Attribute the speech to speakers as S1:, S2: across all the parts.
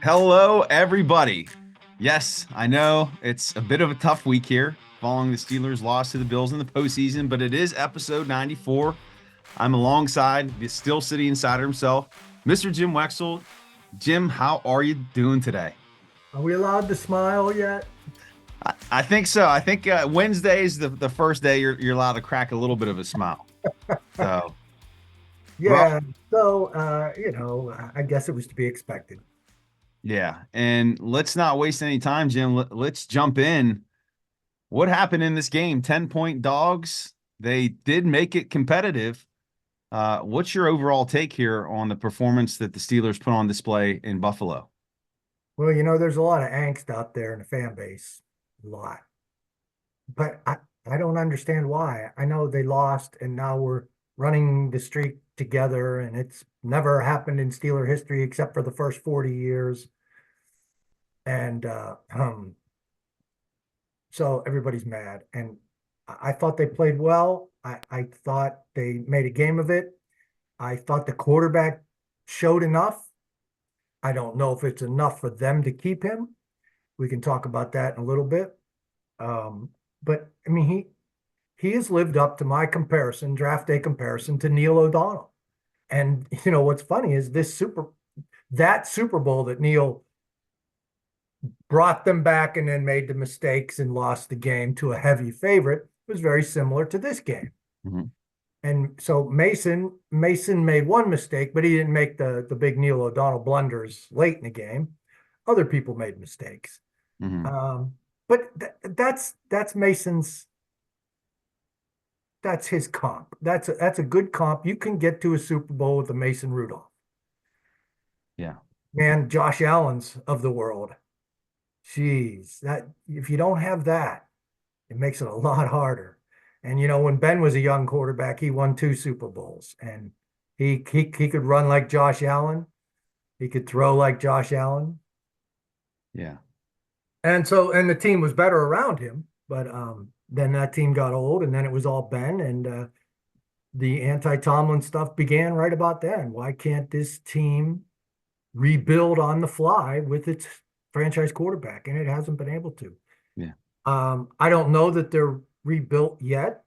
S1: Hello, everybody. Yes, I know it's a bit of a tough week here following the Steelers' loss to the Bills in the postseason, but it is episode 94. I'm alongside the Steel City Insider himself, Mr. Jim Wexell. Jim, how are you doing today?
S2: Are we allowed to smile yet?
S1: I think so. I think Wednesday is the first day you're allowed to crack a little bit of a smile. So rough.
S2: Yeah. So, I guess it was to be expected.
S1: Yeah. And let's not waste any time, Jim. Let's jump in. What happened in this game? 10-point dogs. They did make it competitive. What's your overall take here on the performance that the Steelers put on display in Buffalo?
S2: Well, there's a lot of angst out there in the fan base, a lot. But I don't understand why. I know they lost, and now we're running the streak together, and it's never happened in Steeler history except for the first 40 years. And so everybody's mad. And I thought they played well. I thought they made a game of it. I thought the quarterback showed enough. I don't know if it's enough for them to keep him. We can talk about that in a little bit. But I mean, he has lived up to my comparison, draft day comparison to Neil O'Donnell. And what's funny is that Super Bowl that Neil brought them back and then made the mistakes and lost the game to a heavy favorite was very similar to this game.
S1: Mhm.
S2: And so Mason made one mistake, but he didn't make the big Neil O'Donnell blunders late in the game. Other people made mistakes.
S1: Mhm.
S2: But that's Mason's. That's his comp. That's a good comp. You can get to a Super Bowl with the Mason Rudolph.
S1: Yeah.
S2: Man, Josh Allen's of the world. Jeez, that if you don't have that, it makes it a lot harder. And when Ben was a young quarterback, he won two Super Bowls, and he could run like Josh Allen. He could throw like Josh Allen.
S1: Yeah.
S2: And the team was better around him, but then that team got old, and then it was all Ben, and the anti-Tomlin stuff began right about then. Why can't this team rebuild on the fly with its franchise quarterback? And it hasn't been able to.
S1: Yeah.
S2: I don't know that they're rebuilt yet.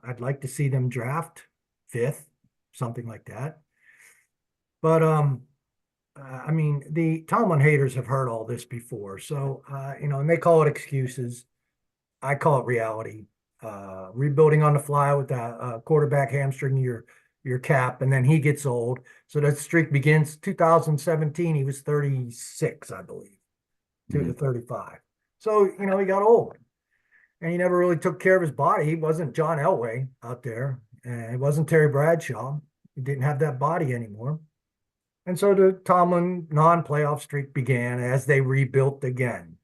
S2: I'd like to see them draft fifth, something like that. But I mean, the Tomlin haters have heard all this before, so and they call it excuses. I call it reality. Rebuilding on the fly with a quarterback hamstring your cap, and then he gets old. So that streak begins 2017. He was 36, I believe, to
S1: Mhm.
S2: 35. So he got old, and he never really took care of his body. He wasn't John Elway out there, and it wasn't Terry Bradshaw. He didn't have that body anymore. And so the Tomlin non-playoff streak began as they rebuilt again.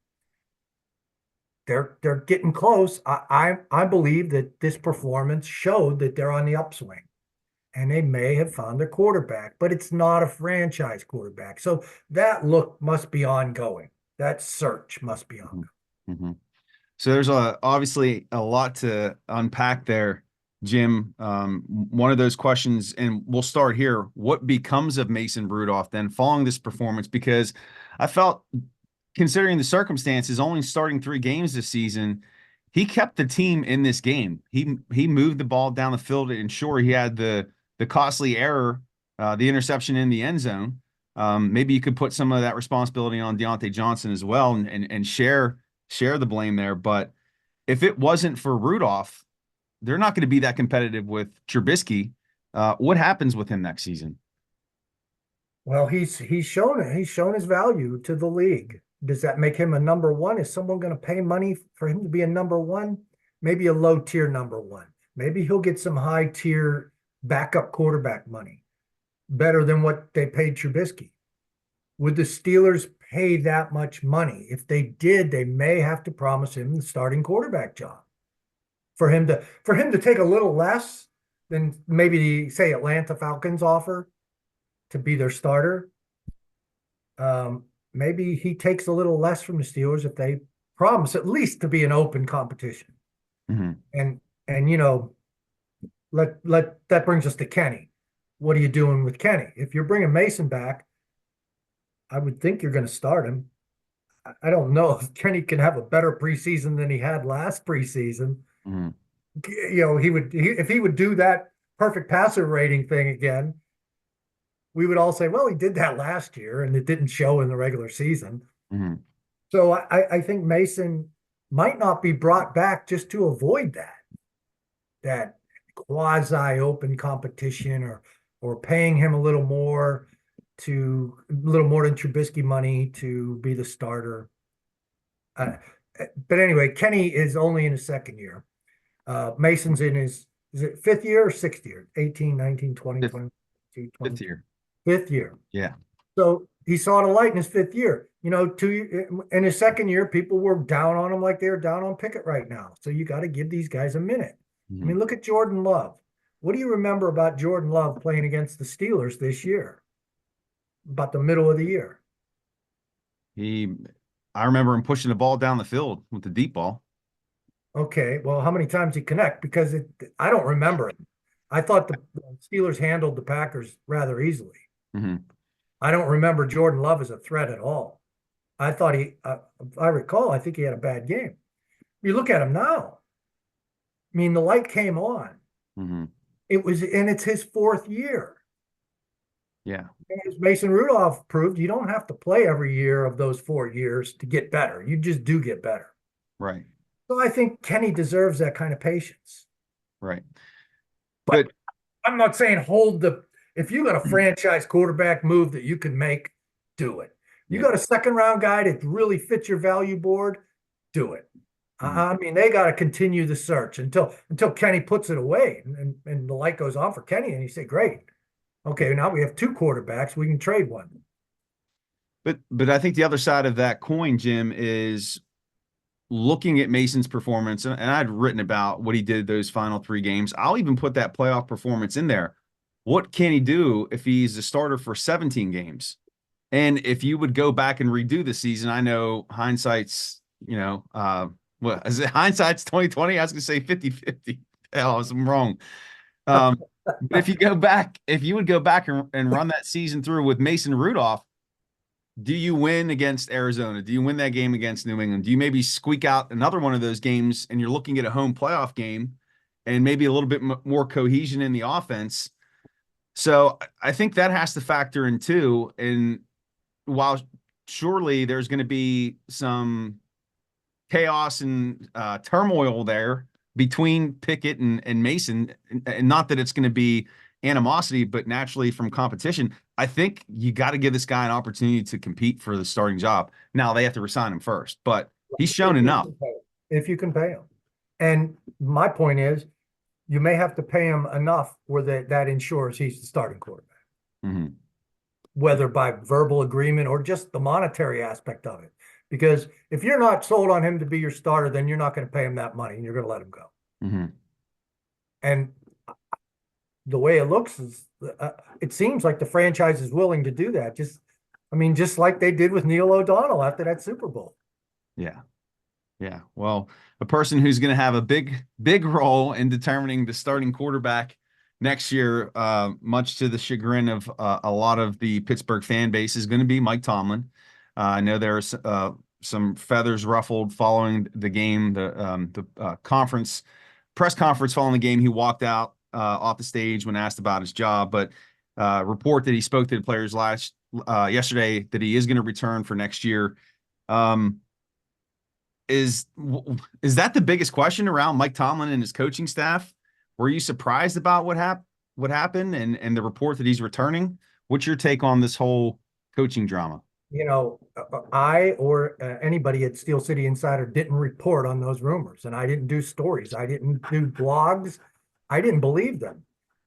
S2: They're getting close. I believe that this performance showed that they're on the upswing, and they may have found their quarterback, but it's not a franchise quarterback. So that look must be ongoing. That search must be ongoing.
S1: Mhm. Mhm. So there's obviously a lot to unpack there, Jim. One of those questions, and we'll start here. What becomes of Mason Rudolph then following this performance? Because I felt, considering the circumstances, only starting 3 games this season, he kept the team in this game. He moved the ball down the field to ensure he had the costly error, the interception in the end zone. Maybe you could put some of that responsibility on Deontay Johnson as well, and share the blame there. But if it wasn't for Rudolph, they're not going to be that competitive with Trubisky. What happens with him next season?
S2: Well, he's shown it. He's shown his value to the league. Does that make him a number one? Is someone going to pay money for him to be a number one? Maybe a low tier number one. Maybe he'll get some high tier backup quarterback money, better than what they paid Trubisky. Would the Steelers pay that much money? If they did, they may have to promise him the starting quarterback job for him to take a little less than maybe the say Atlanta Falcons offer to be their starter. Maybe he takes a little less from the Steelers if they promise at least to be an open competition.
S1: Mhm.
S2: And let that brings us to Kenny. What are you doing with Kenny? If you're bringing Mason back, I would think you're going to start him. I don't know if Kenny can have a better preseason than he had last preseason.
S1: Mhm.
S2: If he would do that perfect passer rating thing again, we would all say, well, he did that last year and it didn't show in the regular season.
S1: Mhm.
S2: So I think Mason might not be brought back just to avoid that quasi open competition, or paying him a little more than Trubisky money to be the starter. Uh, but anyway, Kenny is only in his second year. Mason's in his, is it fifth year or sixth year? 18, 19, 20,
S1: Fifth,
S2: 22,
S1: fifth
S2: 23.
S1: year.
S2: Fifth year.
S1: Yeah.
S2: So he saw the light in his fifth year. In his second year, people were down on him like they were down on Pickett right now. So you got to give these guys a minute. I
S1: Mhm.
S2: mean, look at Jordan Love. What do you remember about Jordan Love playing against the Steelers this year? About the middle of the year.
S1: He, I remember him pushing the ball down the field with the deep ball.
S2: Okay, well, how many times he connect? Because I don't remember it. I thought the Steelers handled the Packers rather easily.
S1: Mhm.
S2: I don't remember Jordan Love as a threat at all. I thought if I recall, I think he had a bad game. You look at him now. I mean, the light came on.
S1: Mhm.
S2: And it's his fourth year.
S1: Yeah.
S2: As Mason Rudolph proved, you don't have to play every year of those 4 years to get better. You just do get better.
S1: Right.
S2: So I think Kenny deserves that kind of patience.
S1: Right.
S2: But
S1: But
S2: I'm not saying if you got a franchise quarterback move that you can make, do it. You
S1: yeah.
S2: got a second round guy that really fits your value board, do it.
S1: Mhm.
S2: I mean, they got to continue the search until Kenny puts it away and the light goes on for Kenny. And you say, great. Okay, now we have two quarterbacks. We can trade one.
S1: But I think the other side of that coin, Jim, is looking at Mason's performance, and I'd written about what he did those final 3 games. I'll even put that playoff performance in there. What can he do if he's a starter for 17 games? And if you would go back and redo the season, I know hindsight's, what is it? Hindsight's 2020. I was gonna say 50-50. Hell, I was wrong. But if you would go back and run that season through with Mason Rudolph, do you win against Arizona? Do you win that game against New England? Do you maybe squeak out another one of those games and you're looking at a home playoff game and maybe a little bit more cohesion in the offense? So I think that has to factor in too. And while surely there's going to be some chaos and turmoil there between Pickett and Mason, and not that it's going to be animosity, but naturally from competition, I think you got to give this guy an opportunity to compete for the starting job. Now they have to resign him first, but he's shown
S2: If you
S1: enough.
S2: can pay him. If you can pay him. And my point is, you may have to pay him enough where that ensures he's the starting quarterback,
S1: Mhm.
S2: whether by verbal agreement or just the monetary aspect of it. Because if you're not sold on him to be your starter, then you're not going to pay him that money and you're going to let him go.
S1: Mhm.
S2: And the way it looks is, it seems like the franchise is willing to do that. Just like they did with Neil O'Donnell after that Super Bowl.
S1: Yeah. Yeah. Well, a person who's going to have a big role in determining the starting quarterback next year, much to the chagrin of a lot of the Pittsburgh fan base, is going to be Mike Tomlin. I know there's some feathers ruffled following the game, the conference press conference following the game. He walked out off the stage when asked about his job, but report that he spoke to the players yesterday that he is going to return for next year. Um, is is that the biggest question around Mike Tomlin and his coaching staff? Were you surprised about what happened and the report that he's returning? What's your take on this whole coaching drama?
S2: I or anybody at Steel City Insider didn't report on those rumors, and I didn't do stories. I didn't do blogs. I didn't believe them.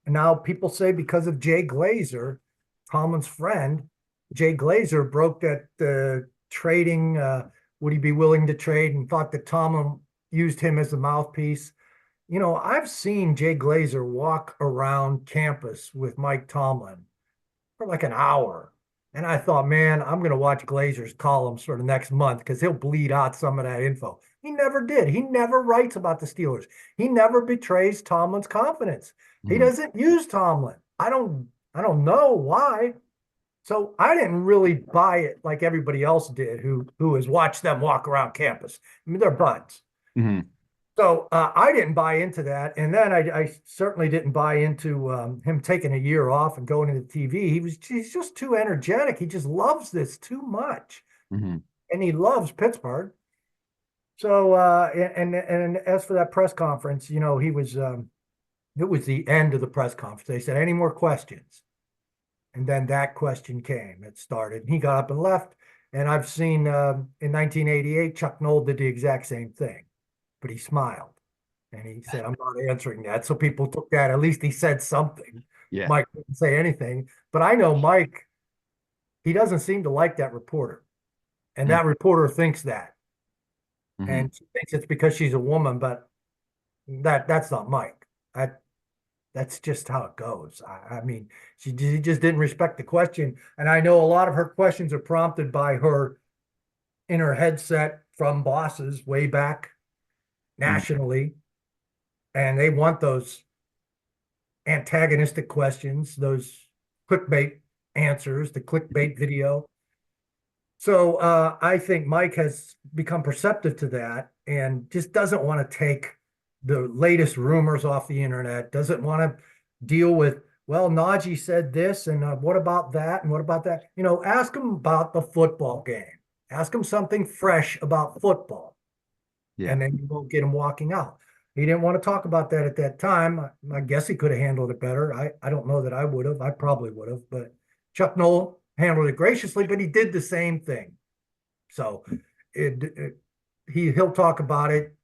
S2: And now people say because of Jay Glazer, Tomlin's friend, Jay Glazer broke that trading. Would he be willing to trade? And thought that Tomlin used him as a mouthpiece. I've seen Jay Glazer walk around campus with Mike Tomlin for like an hour. And I thought, man, I'm going to watch Glazer's columns for the next month because he'll bleed out some of that info. He never did. He never writes about the Steelers. He never betrays Tomlin's confidence. He
S1: Mhm.
S2: doesn't use Tomlin. I don't know why. So I didn't really buy it like everybody else did, who has watched them walk around campus. I mean, they're buds.
S1: Hmm.
S2: So I didn't buy into that, and then I certainly didn't buy into him taking a year off and going into TV. He's just too energetic. He just loves this too much,
S1: Hmm.
S2: and he loves Pittsburgh. So and as for that press conference, he was it was the end of the press conference. They said, "Any more questions?" And then that question came. It started. And he got up and left. And I've seen in 1988, Chuck Noll did the exact same thing, but he smiled and he said, "I'm not answering that." So people took that. At least he said something.
S1: Yeah.
S2: Mike didn't say anything, but I know Mike. He doesn't seem to like that reporter, and that reporter thinks that,
S1: Mm-hmm.
S2: and she thinks it's because she's a woman. But that's not Mike. That's just how it goes. I mean, she just didn't respect the question. And I know a lot of her questions are prompted by her in her headset from bosses way back nationally. And they want those antagonistic questions, those clickbait answers, the clickbait video. So I think Mike has become perceptive to that and just doesn't want to take the latest rumors off the internet, doesn't want to deal with, well, Najee said this, and what about that? And what about that? Ask him about the football game. Ask him something fresh about football,
S1: Yeah.
S2: and then you won't get him walking out. He didn't want to talk about that at that time. I guess he could have handled it better. I don't know that I would have. I probably would have, but Chuck Noll handled it graciously, but he did the same thing. So he'll talk about it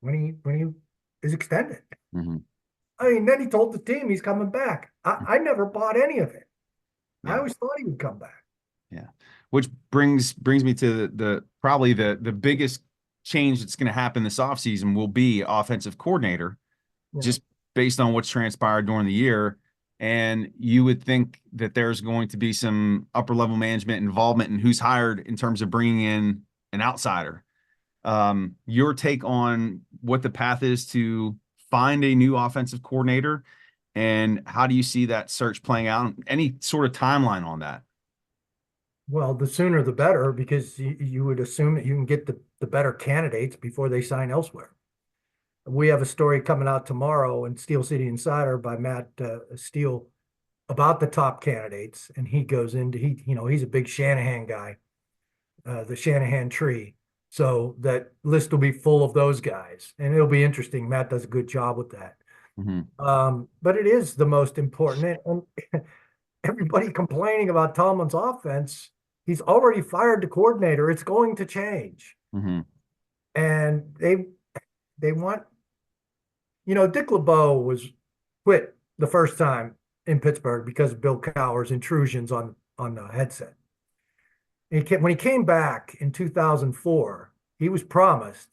S2: when he is extended.
S1: Hmm.
S2: I mean, then he told the team he's coming back. I never bought any of it. I
S1: Yeah.
S2: always thought he would come back.
S1: Yeah. Which brings me to the probably the biggest change that's going to happen this offseason will be offensive coordinator,
S2: Yeah.
S1: just based on what's transpired during the year. And you would think that there's going to be some upper level management involvement in who's hired in terms of bringing in an outsider. Your take on what the path is to find a new offensive coordinator, and how do you see that search playing out? Any sort of timeline on that?
S2: Well, the sooner the better, because you would assume that you can get the better candidates before they sign elsewhere. We have a story coming out tomorrow in Steel City Insider by Matt Steele about the top candidates, and he goes into he's a big Shanahan guy, the Shanahan tree. So that list will be full of those guys, and it'll be interesting. Matt does a good job with that.
S1: Mm-hmm.
S2: But it is the most important. And everybody complaining about Tomlin's offense, he's already fired the coordinator. It's going to change,
S1: Mm-hmm.
S2: and they want Dick LeBeau was quit the first time in Pittsburgh because of Bill Cowher's intrusions on the headset. When he came back in 2004, he was promised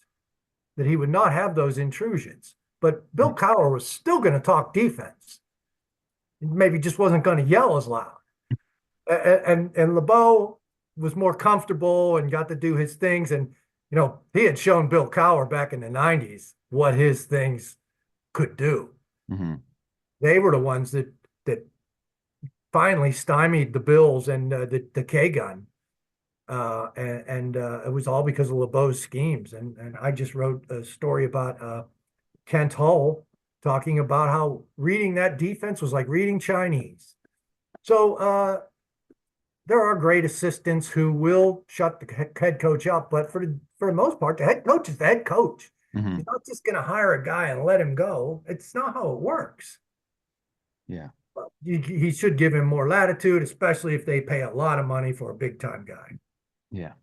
S2: that he would not have those intrusions. But Bill Cowher was still going to talk defense. Maybe just wasn't going to yell as loud. And LeBeau was more comfortable and got to do his things. And he had shown Bill Cowher back in the '90s what his things could do.
S1: Mm-hmm.
S2: They were the ones that finally stymied the Bills and the K gun. And it was all because of LeBeau's schemes. And I just wrote a story about Kent Hull talking about how reading that defense was like reading Chinese. So there are great assistants who will shut the head coach up, but for the most part, the head coach is the head coach.
S1: Mm-hmm.
S2: He's not just going to hire a guy and let him go. It's not how it works.
S1: Yeah.
S2: He should give him more latitude, especially if they pay a lot of money for a big time guy.
S1: Yeah.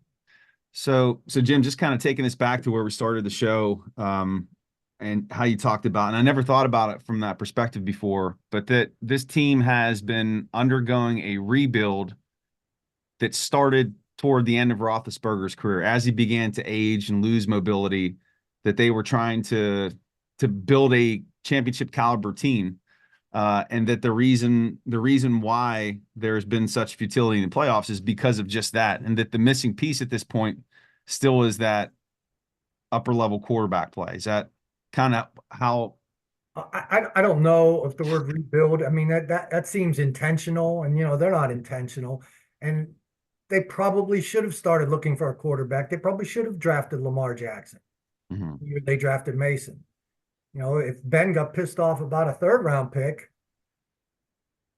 S1: So Jim, just kind of taking this back to where we started the show, and how you talked about, and I never thought about it from that perspective before, but that this team has been undergoing a rebuild that started toward the end of Roethlisberger's career as he began to age and lose mobility, that they were trying to build a championship caliber team. And that the reason why there's been such futility in the playoffs is because of just that, and that the missing piece at this point still is that upper level quarterback play. Is that kind of how
S2: I don't know if the word rebuild, I mean, that seems intentional, and they're not intentional. And they probably should have started looking for a quarterback. They probably should have drafted Lamar Jackson.
S1: Hmm.
S2: They drafted Mason. If Ben got pissed off about a third round pick,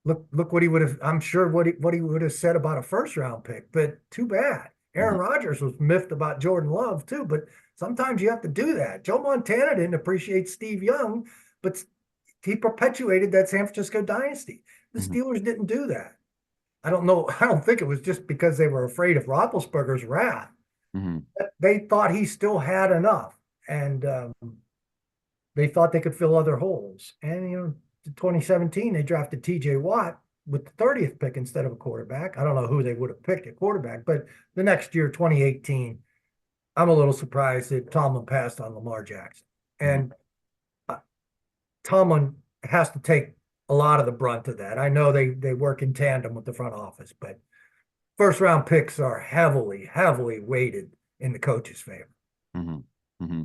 S2: look what he would have, I'm sure what he would have said about a first round pick. But too bad. Aaron
S1: Hmm.
S2: Rodgers was miffed about Jordan Love too, but sometimes you have to do that. Joe Montana didn't appreciate Steve Young, but he perpetuated that San Francisco dynasty. The
S1: Hmm.
S2: Steelers didn't do that. I don't know. I don't think it was just because they were afraid of Roethlisberger's wrath.
S1: Hmm.
S2: They thought he still had enough, and they thought they could fill other holes. And in 2017 they drafted T.J. Watt with the 30th pick instead of a quarterback. I don't know who they would have picked at quarterback, but the next year, 2018, I'm a little surprised that Tomlin passed on Lamar Jackson.
S1: Hmm.
S2: And uh, Tomlin has to take a lot of the brunt of that. I know they work in tandem with the front office, but first round picks are heavily, heavily weighted in the coach's favor.
S1: Hmm. Hmm.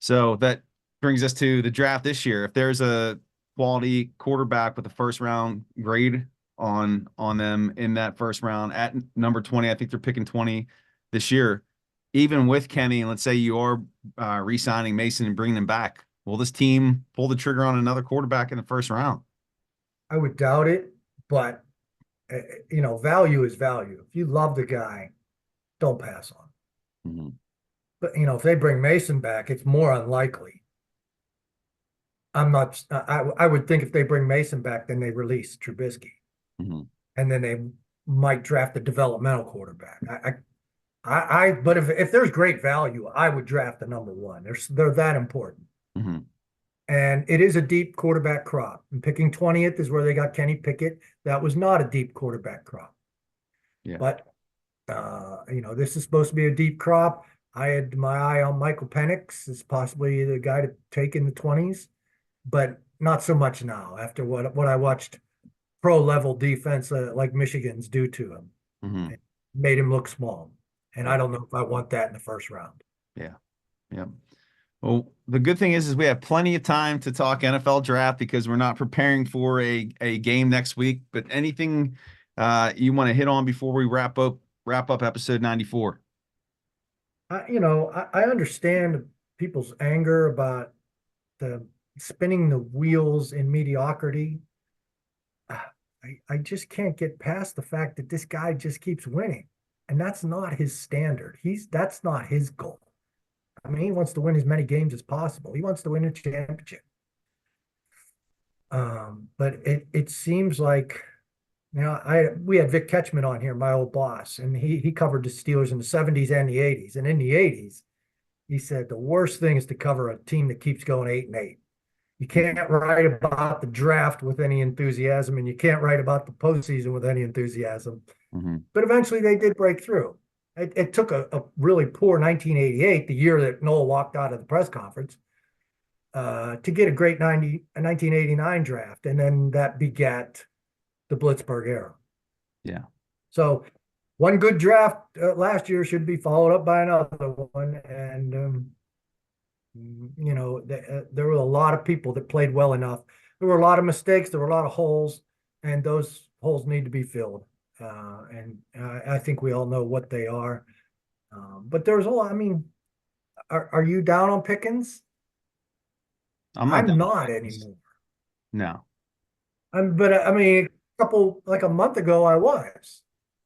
S1: So that brings us to the draft this year. If there's a quality quarterback with a first round grade on them in that first round at number 20, I think they're picking 20 this year. Even with Kenny, and let's say you are re-signing Mason and bringing him back, will this team pull the trigger on another quarterback in the first round?
S2: I would doubt it, but value is value. If you love the guy, don't pass on.
S1: Hmm.
S2: But if they bring Mason back, it's more unlikely. I'm not. I would think if they bring Mason back, then they release Trubisky,
S1: Hmm.
S2: and then they might draft a developmental quarterback. But if there's great value, I would draft the number one. They're that important.
S1: Hmm.
S2: And it is a deep quarterback crop. And picking 20th is where they got Kenny Pickett. That was not a deep quarterback crop.
S1: Yeah.
S2: But this is supposed to be a deep crop. I had my eye on Michael Penix as possibly the guy to take in the 20s, but not so much now after what I watched pro level defense like Michigan's do to him.
S1: Hmm.
S2: It made him look small. And I
S1: Yeah.
S2: don't know if I want that in the first round.
S1: Yeah. Yeah. Well, the good thing is we have plenty of time to talk NFL draft because we're not preparing for a game next week. But anything you want to hit on before we wrap up episode 94?
S2: I understand people's anger about the spinning the wheels in mediocrity. I just can't get past the fact that this guy just keeps winning. And that's not his standard. That's not his goal. I mean, he wants to win as many games as possible. He wants to win a championship. But it seems like we had Vic Ketchman on here, my old boss, and he covered the Steelers in the 70s and the 80s. And in the 80s, he said the worst thing is to cover a team that keeps going 8-8. You can't write about the draft with any enthusiasm, and you can't write about the postseason with any enthusiasm.
S1: Mm-hmm.
S2: But eventually they did break through. It took a really poor 1988, the year that Noel walked out of the press conference, to get a great 1989 draft. And then that begat the Blitzburg era.
S1: Yeah.
S2: So one good draft last year should be followed up by another one. And there were a lot of people that played well enough. There were a lot of mistakes. There were a lot of holes, and those holes need to be filled. And I think we all know what they are. But there's a lot. I mean, are you down on Pickens?
S1: I'm not
S2: I'm
S1: done.
S2: not anymore.
S1: No.
S2: But I mean, like a month ago, I was,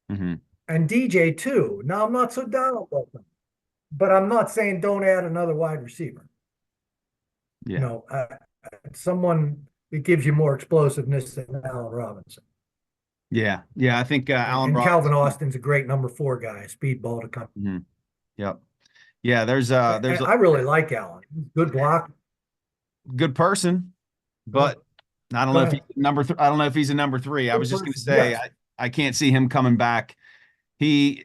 S1: Hmm.
S2: and DJ too. Now I'm not so down on both of them, but I'm not saying don't add another wide receiver. You
S1: Yeah.
S2: know, someone that gives you more explosiveness than Allen Robinson.
S1: Yeah. Yeah. I think Allen
S2: And Calvin
S1: Robinson.
S2: Austin's a great number 4 guy, speedball to come.
S1: Mhm. Yep. Yeah. There's
S2: And
S1: a
S2: I really like Allen. Good block.
S1: good person,
S2: Oh,
S1: but I don't
S2: go
S1: know if he's
S2: ahead.
S1: I don't know if he's a number three. I
S2: Good
S1: was just going to
S2: person.
S1: say
S2: Yes.
S1: I can't see him coming back. He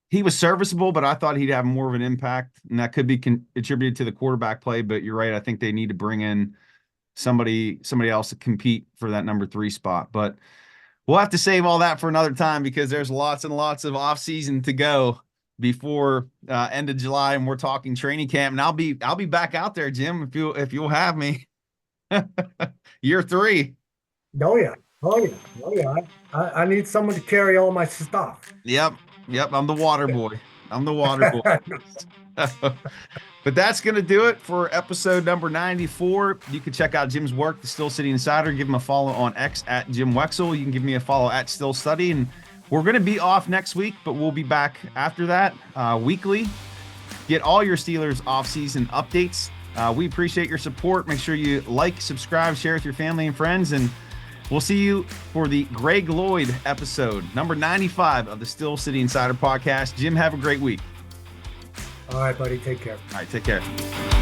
S1: he was serviceable, but I thought he'd have more of an impact, and that could be attributed to the quarterback play. But you're right. I think they need to bring in somebody else to compete for that number 3 spot. But we'll have to save all that for another time because there's lots and lots of off season to go before end of July, and we're talking training camp. And I'll be back out there, Jim, if you'll have me. Year 3.
S2: Oh yeah. Oh yeah. Oh yeah. I need someone to carry all my stuff.
S1: Yep. Yep. I'm the water boy. I'm the water boy. But that's going to do it for episode number 94. You can check out Jim's work, The Still City Insider. Give him a follow on X at Jim Wexell. You can give me a follow at Still Study. And we're going to be off next week, but we'll be back after that weekly. Get all your Steelers off-season updates. We appreciate your support. Make sure you like, subscribe, share with your family and friends. And we'll see you for the Greg Lloyd episode, number 95 of the Still City Insider podcast. Jim, have a great week.
S2: All right, buddy. Take care.
S1: All right, take care.